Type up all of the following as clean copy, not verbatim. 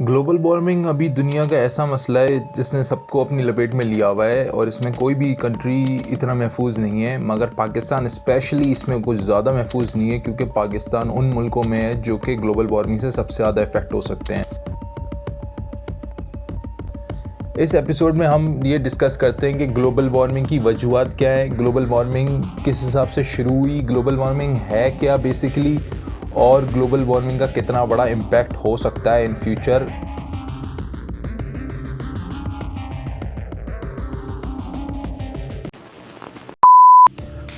Global warming अभी दुनिया का ऐसा मसला है जिसने सबको अपनी लपेट में लिया हुआ है और इसमें कोई भी कंट्री इतना महफूज नहीं है, मगर पाकिस्तान स्पेशली इसमें कुछ ज़्यादा महफूज नहीं है क्योंकि पाकिस्तान उन मुल्कों में है जो कि ग्लोबल वार्मिंग से सबसे ज़्यादा इफ़ेक्ट हो सकते हैं। इस एपिसोड में हम ये डिस्कस करते हैं कि ग्लोबल वार्मिंग की वजूहात क्या है, ग्लोबल वार्मिंग किस हिसाब से शुरू हुई, ग्लोबल वार्मिंग है क्या बेसिकली, और ग्लोबल वार्मिंग का कितना बड़ा इम्पैक्ट हो सकता है इन फ्यूचर।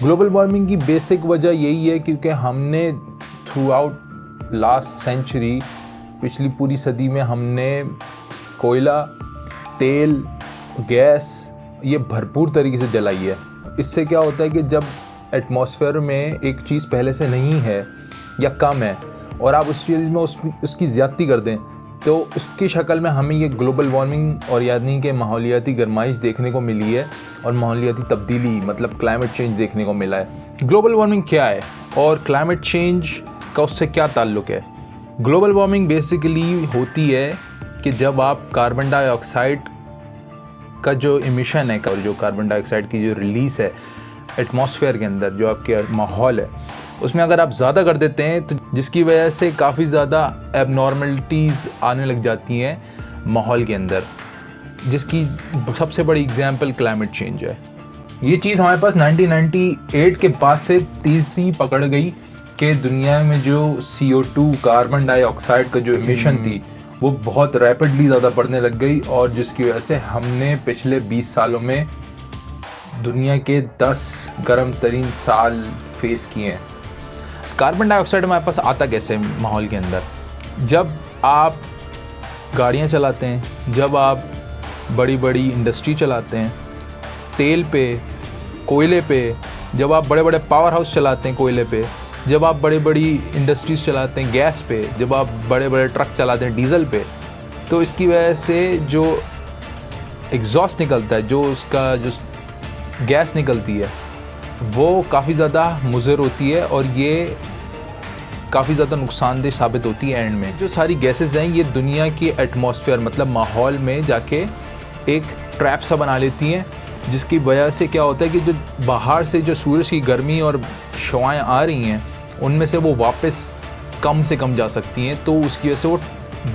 ग्लोबल वार्मिंग की बेसिक वजह यही है क्योंकि हमने थ्रू आउट लास्ट सेंचुरी, पिछली पूरी सदी में हमने कोयला, तेल, गैस ये भरपूर तरीके से जलाई है। इससे क्या होता है कि जब एटमॉस्फेयर में एक चीज़ पहले से नहीं है या कम है और आप उस चीज़ में उसकी ज़्यादती कर दें तो उसकी शक्ल में हमें ये ग्लोबल वार्मिंग और यानी कि माहौलियाती गर्माइश देखने को मिली है और माहौलियाती तब्दीली मतलब क्लाइमेट चेंज देखने को मिला है। ग्लोबल वार्मिंग क्या है और क्लाइमेट चेंज का उससे क्या ताल्लुक़ है? ग्लोबल वार्मिंग बेसिकली होती है कि जब आप कार्बन डाइऑक्साइड का जो इमिशन है और जो कार्बन डाइऑक्साइड की जो रिलीज़ है एटमॉस्फेयर के अंदर, जो आपके माहौल है, उसमें अगर आप ज़्यादा कर देते हैं तो जिसकी वजह से काफ़ी ज़्यादा एबनॉर्मलिटीज़ आने लग जाती हैं माहौल के अंदर, जिसकी सबसे बड़ी एग्जांपल क्लाइमेट चेंज है। ये चीज़ हमारे पास 1998 के बाद से तीसरी पकड़ गई कि दुनिया में जो CO2 कार्बन डाइऑक्साइड का जो इमिशन थी वो बहुत रैपिडली ज़्यादा बढ़ने लग गई और जिसकी वजह से हमने पिछले 20 सालों में दुनिया के 10 गर्म तरीन साल फेस किए हैं। कार्बन डाइऑक्साइड हमारे पास आता कैसे माहौल के अंदर? जब आप गाड़ियाँ चलाते हैं, जब आप बड़ी बड़ी इंडस्ट्री चलाते हैं तेल पे, कोयले पे, जब आप बड़े बड़े पावर हाउस चलाते हैं कोयले पे, जब आप बड़ी बड़ी इंडस्ट्रीज़ चलाते हैं गैस पे, जब आप बड़े बड़े ट्रक चलाते हैं डीजल पे, तो इसकी वजह से जो एग्जॉस्ट निकलता है, जो उसका जो गैस निकलती है वो काफ़ी ज़्यादा मुज़र होती है और ये काफ़ी ज़्यादा नुकसानदेह साबित होती है एंड में। जो सारी गैसेस हैं ये दुनिया की एटमॉस्फेयर मतलब माहौल में जाके एक ट्रैप सा बना लेती हैं, जिसकी वजह से क्या होता है कि जो बाहर से जो सूरज की गर्मी और शवाएँ आ रही हैं उनमें से वो वापस कम से कम जा सकती हैं, तो उसकी वजह से वो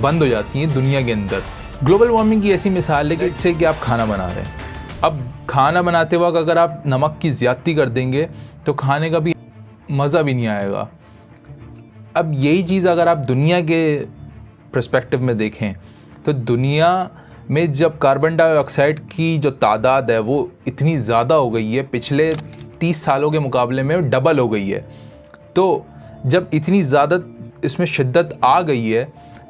बंद हो जाती हैं दुनिया के अंदर। ग्लोबल वार्मिंग की ऐसी मिसाल है कि इससे कि आप खाना बना रहे हैं, अब खाना बनाते वक्त अगर आप नमक की ज़्यादती कर देंगे तो खाने का भी मज़ा भी नहीं आएगा। अब यही चीज़ अगर आप दुनिया के पर्सपेक्टिव में देखें तो दुनिया में जब कार्बन डाइऑक्साइड की जो तादाद है वो इतनी ज़्यादा हो गई है, पिछले 30 सालों के मुकाबले में डबल हो गई है, तो जब इतनी ज़्यादा इसमें शिद्दत आ गई है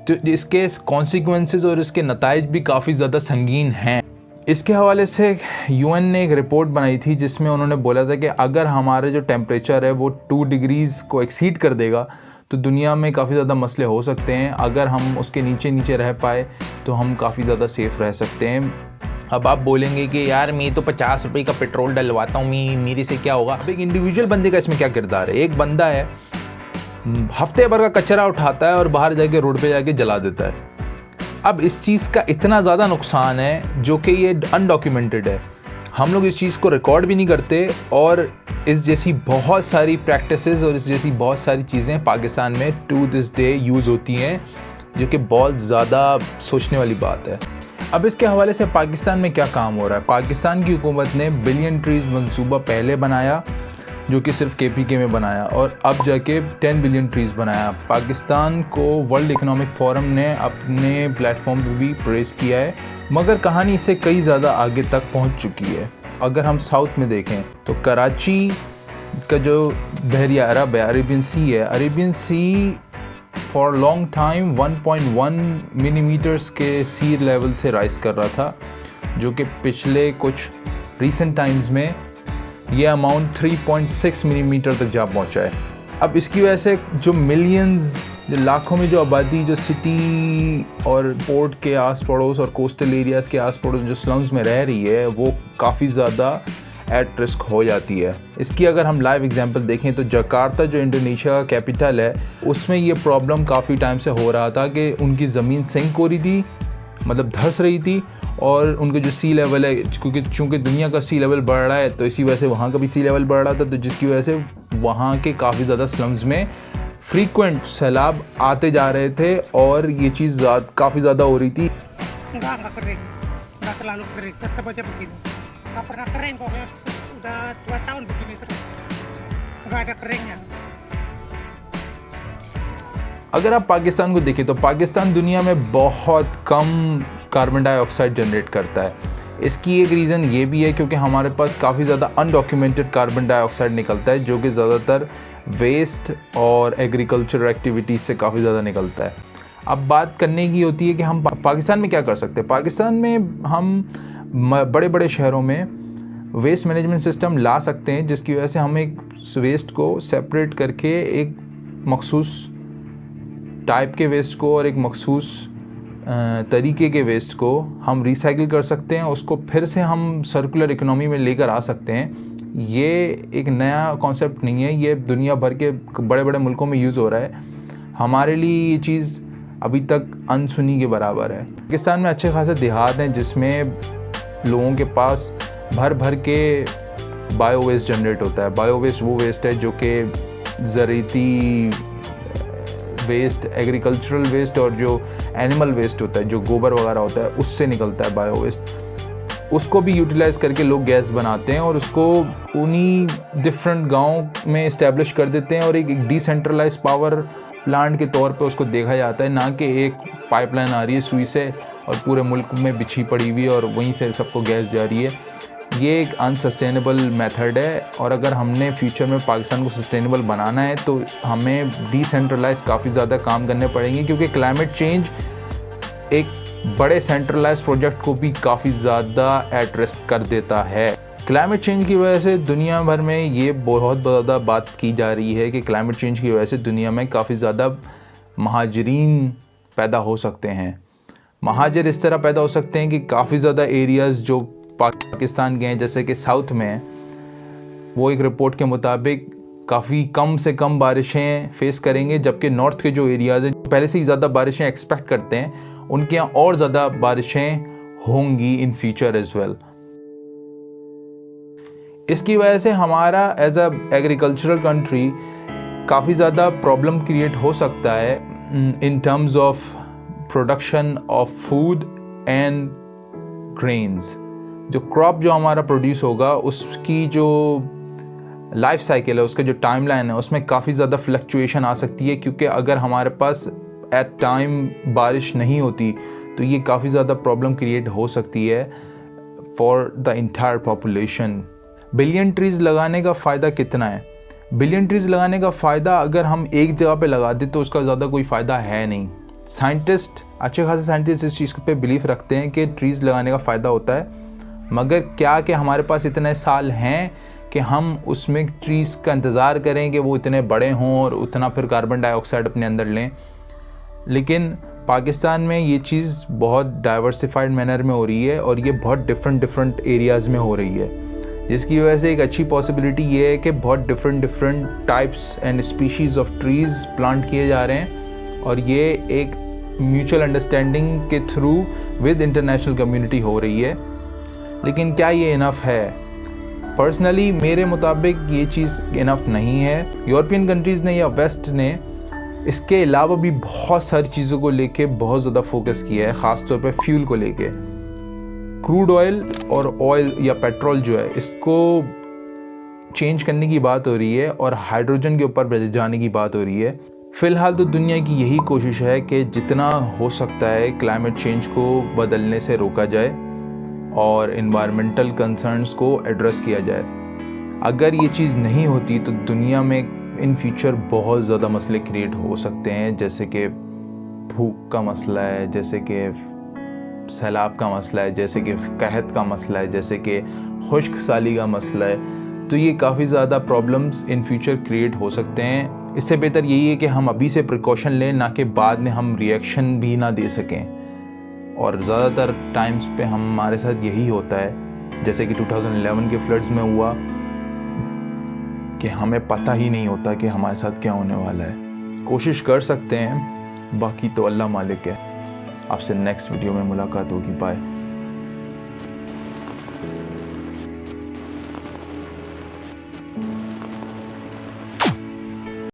तो इसके कॉन्सिक्वेंसेस और इसके नताइज भी काफ़ी ज़्यादा संगीन हैं। इसके हवाले से UN ने एक रिपोर्ट बनाई थी जिसमें उन्होंने बोला था कि अगर हमारे जो टेम्परेचर है वो 2 डिग्रीज़ को एक्सीड कर देगा तो दुनिया में काफ़ी ज़्यादा मसले हो सकते हैं। अगर हम उसके नीचे रह पाए तो हम काफ़ी ज़्यादा सेफ़ रह सकते हैं। अब आप बोलेंगे कि यार मैं तो 50 रुपये का पेट्रोल डलवाता हूँ, मेरे से क्या होगा? अब एक इंडिविजुअल बंदे का इसमें क्या किरदार है? एक बंदा है हफ्ते भर का कचरा उठाता है और बाहर जाके रोड पे जाके जला देता है। अब इस चीज़ का इतना ज़्यादा नुकसान है जो कि ये अनडॉक्यूमेंटेड है, हम लोग इस चीज़ को रिकॉर्ड भी नहीं करते और इस जैसी बहुत सारी प्रैक्टिसेस और इस जैसी बहुत सारी चीज़ें पाकिस्तान में टू दिस डे यूज़ होती हैं, जो कि बहुत ज़्यादा सोचने वाली बात है। अब इसके हवाले से पाकिस्तान में क्या काम हो रहा है? पाकिस्तान की हुकूमत ने बिलियन ट्रीज़ मंसूबा पहले बनाया जो कि सिर्फ KPK में बनाया और अब जाके 10 बिलियन ट्रीज़ बनाया। पाकिस्तान को वर्ल्ड इकोनॉमिक फोरम ने अपने प्लेटफॉर्म पर भी प्रेस किया है, मगर कहानी इससे कई ज़्यादा आगे तक पहुंच चुकी है। अगर हम साउथ में देखें तो कराची का जो बहरिया अरब है, अरेबियन सी है, Arabian Sea for long time 1.1 millimetres के सी लेवल से राइज़ कर रहा था, जो कि पिछले कुछ रीसेंट टाइम्स में ये अमाउंट 3.6 मिलीमीटर तक जा पहुंचा है। अब इसकी वजह से जो मिलियंस, जो लाखों में जो आबादी जो सिटी और पोर्ट के आस पड़ोस और कोस्टल एरियाज़ के आस पड़ोस जो स्लम्स में रह रही है वो काफ़ी ज़्यादा एट रिस्क हो जाती है। इसकी अगर हम लाइव एग्जांपल देखें तो जकार्ता जो इंडोनेशिया का कैपिटल है, उसमें ये प्रॉब्लम काफ़ी टाइम से हो रहा था कि उनकी ज़मीन सिंक हो रही थी, मतलब धंस रही थी, और उनके जो सी लेवल है, क्योंकि चूँकि दुनिया का सी लेवल बढ़ रहा है तो इसी वजह से वहाँ का भी सी लेवल बढ़ रहा था, तो जिसकी वजह से वहाँ के काफ़ी ज़्यादा स्लम्स में फ्रीक्वेंट सैलाब आते जा रहे थे और ये चीज़ काफ़ी ज़्यादा हो रही थी। Enggak kering, enggak terlalu kering, tetap aja begini. Enggak pernah kering pokoknya, udah 2 tahun begini terus, enggak ada keringnya. अगर आप पाकिस्तान को देखें तो पाकिस्तान दुनिया में बहुत कम कार्बन डाइऑक्साइड जनरेट करता है। इसकी एक रीज़न ये भी है क्योंकि हमारे पास काफ़ी ज़्यादा अनडॉक्यूमेंटेड कार्बन डाइऑक्साइड निकलता है, जो कि ज़्यादातर वेस्ट और एग्रीकल्चर एक्टिविटीज़ से काफ़ी ज़्यादा निकलता है। अब बात करने की होती है कि हम पाकिस्तान में क्या कर सकते हैं। पाकिस्तान में हम बड़े बड़े शहरों में वेस्ट मैनेजमेंट सिस्टम ला सकते हैं, जिसकी वजह से हम एक वेस्ट को सेपरेट करके एक मखसूस टाइप के वेस्ट को और एक मखसूस तरीके के वेस्ट को हम रिसाइकिल कर सकते हैं, उसको फिर से हम सर्कुलर इकोनॉमी में लेकर आ सकते हैं। ये एक नया कॉन्सेप्ट नहीं है, ये दुनिया भर के बड़े बड़े मुल्कों में यूज़ हो रहा है। हमारे लिए ये चीज़ अभी तक अनसुनी के बराबर है। पाकिस्तान में अच्छे खासे देहात हैं जिसमें लोगों के पास भर भर के बायो वेस्ट जनरेट होता है। बायो वेस्ट वो वेस्ट है जो कि ज़रूरी वेस्ट, एग्रीकल्चरल वेस्ट और जो एनिमल वेस्ट होता है, जो गोबर वगैरह होता है, उससे निकलता है बायो वेस्ट। उसको भी यूटिलाइज़ करके लोग गैस बनाते हैं और उसको उन्हीं डिफरेंट गाँव में इस्टेब्लिश कर देते हैं और एक डिसेंट्रलाइज पावर प्लांट के तौर पे उसको देखा जाता है, ना कि एक पाइपलाइन आ रही है सुई से और पूरे मुल्क में बिछी पड़ी हुई और वहीं से सबको गैस जा रही है। ये एक अनसस्टेनेबल मेथड है और अगर हमने फ्यूचर में पाकिस्तान को सस्टेनेबल बनाना है तो हमें डिसेंट्रलाइज काफ़ी ज़्यादा काम करने पड़ेंगे, क्योंकि क्लाइमेट चेंज एक बड़े सेंट्रलाइज प्रोजेक्ट को भी काफ़ी ज़्यादा एट रिस्क कर देता है। क्लाइमेट चेंज की वजह से दुनिया भर में ये बहुत ज़्यादा बात की जा रही है कि क्लाइमेट चेंज की वजह से दुनिया में काफ़ी ज़्यादा महाजरीन पैदा हो सकते हैं। महाजर इस तरह पैदा हो सकते हैं कि काफ़ी ज़्यादा एरियाज़ जो पाकिस्तान के हैं, जैसे कि साउथ में, वो एक रिपोर्ट के मुताबिक काफ़ी कम से कम बारिशें फेस करेंगे, जबकि नॉर्थ के जो एरियाज़ हैं पहले से ही ज़्यादा बारिशें एक्सपेक्ट करते हैं, उनके यहाँ और ज़्यादा बारिशें होंगी इन फ्यूचर एज़ वेल। इसकी वजह से हमारा एज अ एग्रीकल्चरल कंट्री काफ़ी ज़्यादा प्रॉब्लम क्रिएट हो सकता है in terms of production of food and grains. जो क्रॉप जो हमारा प्रोड्यूस होगा उसकी जो लाइफ साइकिल है, उसका जो टाइमलाइन है, उसमें काफ़ी ज़्यादा फ्लक्चुएशन आ सकती है, क्योंकि अगर हमारे पास एट टाइम बारिश नहीं होती तो ये काफ़ी ज़्यादा प्रॉब्लम क्रिएट हो सकती है for the entire population. Billion trees लगाने का फ़ायदा कितना है? बिलियन ट्रीज़ लगाने का फ़ायदा अगर हम एक जगह पे लगा दें तो उसका ज़्यादा कोई फ़ायदा है नहीं। साइंटिस्ट, अच्छे खासे साइंटिस्ट इस चीज़ पे बिलीव रखते हैं कि ट्रीज़ लगाने का फ़ायदा होता है, मगर क्या कि हमारे पास इतने साल हैं कि हम उसमें ट्रीज़ का इंतज़ार करें कि वो इतने बड़े हों और उतना फिर कार्बन डाइऑक्साइड अपने अंदर लें। लेकिन पाकिस्तान में ये चीज़ बहुत डाइवर्सिफाइड मैनर में हो रही है और ये बहुत डिफरेंट एरियाज़ में हो रही है, जिसकी वजह से एक अच्छी पॉसिबिलिटी ये है कि बहुत different types and species of trees plant किए जा रहे हैं और ये एक म्यूचुअल अंडरस्टैंडिंग के थ्रू विद इंटरनेशनल कम्युनिटी हो रही है। लेकिन क्या ये इनफ है? पर्सनली मेरे मुताबिक ये चीज़ इनफ नहीं है। यूरोपियन कंट्रीज़ ने या वेस्ट ने इसके अलावा भी बहुत सारी चीज़ों को लेके बहुत ज़्यादा फोकस किया है, ख़ास तौर पे फ्यूल को लेके। क्रूड ऑयल और ऑयल या पेट्रोल जो है, इसको चेंज करने की बात हो रही है और हाइड्रोजन के ऊपर जाने की बात हो रही है। फ़िलहाल तो दुनिया की यही कोशिश है कि जितना हो सकता है क्लाइमेट चेंज को बदलने से रोका जाए और इन्वायरमेंटल कंसर्न्स को एड्रेस किया जाए। अगर ये चीज़ नहीं होती तो दुनिया में इन फ्यूचर बहुत ज़्यादा मसले क्रिएट हो सकते हैं, जैसे कि भूख का मसला है, जैसे कि सैलाब का मसला है, जैसे कि कहत का मसला है, जैसे कि खुश्क साली का मसला है। तो ये काफ़ी ज़्यादा प्रॉब्लम्स इन फ्यूचर क्रिएट हो सकते हैं। इससे बेहतर यही है कि हम अभी से प्रिकॉशन लें, ना कि बाद में हम रिएक्शन भी ना दे सकें। और ज़्यादातर टाइम्स पे हमारे साथ यही होता है जैसे कि 2011 के फ्लड्स में हुआ कि हमें पता ही नहीं होता कि हमारे साथ क्या होने वाला है। कोशिश कर सकते हैं, बाकी तो अल्लाह मालिक है। आपसे नेक्स्ट वीडियो में मुलाकात होगी। बाय।